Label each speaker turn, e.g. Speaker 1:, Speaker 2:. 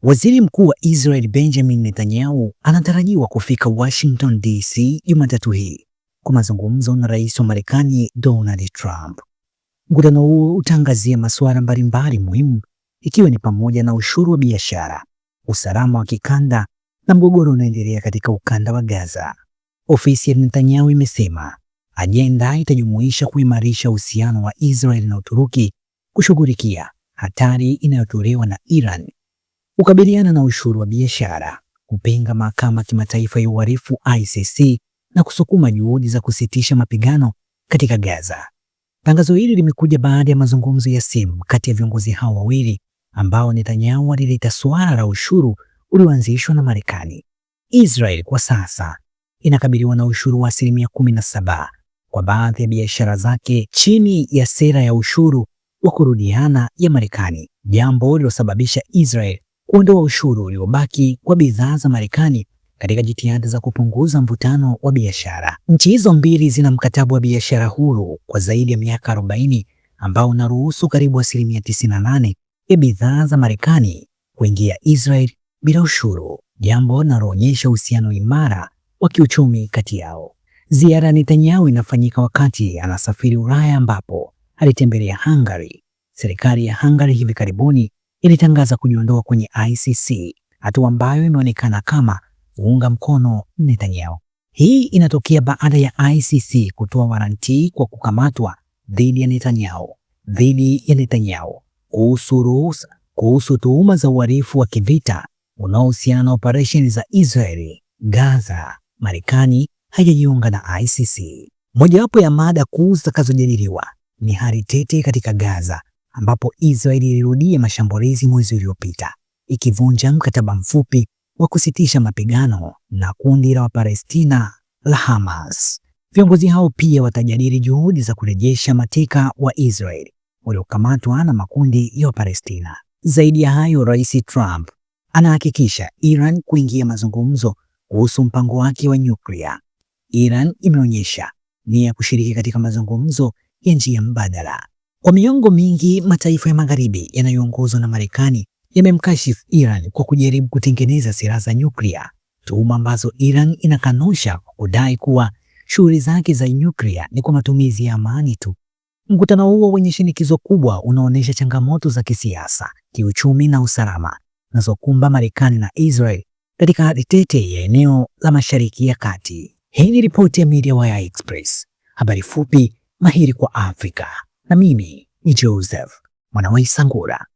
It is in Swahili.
Speaker 1: Waziri Mkuu wa Israel Benjamin Netanyahu anatarajiwa kufika Washington DC Jumatatu hii kwa mazungumzo na Rais wa Marekani Donald Trump. Mkutano huo utaangazia masuala mbalimbali muhimu ikiwa ni pamoja na ushuru wa biashara, usalama wa kikanda na mgogoro unaoendelea katika ukanda wa Gaza. Ofisi ya Netanyahu imesema ajenda itajumuisha kuimarisha uhusiano wa Israel na Uturuki, kushughulikia hatari inayotolewa na Iran, kukabiliana na ushuru wa biashara, kupinga mahakama ya kimataifa ya uhalifu ICC na kusukuma juhudi za kusitisha mapigano katika Gaza. Tangazo hili limekuja baada ya mazungumzo ya simu kati ya viongozi hao wawili ambao Netanyahu alileta suala la ushuru ulioanzishwa na Marekani. Israel kwa sasa inakabiliwa na ushuru wa 17% kwa baadhi ya biashara zake chini ya sera ya ushuru wa kurudiana ya Marekani, jambo lililosababisha Israel kuondoa ushuru uliobaki kwa bidhaa za Marekani katika jitihada za kupunguza mvutano wa biashara. Nchi hizo mbili zina mkataba wa biashara huru kwa zaidi ya miaka 40 ambao unaruhusu karibu 98% ya bidhaa za Marekani kuingia Israel bila ushuru, jambo linaloonyesha uhusiano imara wa kiuchumi kati yao. Ziara ya Netanyahu inafanyika wakati anasafiri Ulaya ambapo alitembelea Hungary. Serikali ya Hungary hivi karibuni ilitangaza kujiondoa kwenye ICC, hatua ambayo imeonekana kama kuunga mkono Netanyahu. Hii inatokea baada ya ICC kutoa waranti kwa kukamatwa dhidi ya Netanyahu kuhusu tuhuma za uhalifu wa kivita unaohusiana na operesheni za Israeli Gaza. Marekani haijajiunga na ICC. Mojawapo ya mada kuu zitakazojadiliwa ni hali tete katika Gaza, ambapo Israeli ilirudia mashambulizi mwezi uliopita, ikivunja mkataba mfupi wa kusitisha mapigano na kundi la Wapalestina la Hamas. Viongozi hao pia watajadili juhudi za kurejesha mateka wa Israeli waliokamatwa na makundi ya Wapalestina. Zaidi ya hayo, Rais Trump anahakikisha Iran kuingia mazungumzo kuhusu mpango wake wa nyuklia. Iran imeonyesha nia ya kushiriki katika mazungumzo ya njia mbadala. Kwa miongo mingi, mataifa ya Magharibi yanayoongozwa na Marekani yamemkashifu Iran kwa kujaribu kutengeneza silaha za nyuklia, tuhuma ambazo Iran inakanusha kwa kudai kuwa shughuli zake za nyuklia ni kwa matumizi ya amani tu. Mkutano huo wenye shinikizo kubwa unaonyesha changamoto za kisiasa, kiuchumi na usalama zinazokumba Marekani na Israel katika hali tete ya eneo la Mashariki ya Kati. Hii ni ripoti ya MediaWire Express, habari fupi mahiri kwa Afrika, na mimi ni Joseph Mwanawaisangura.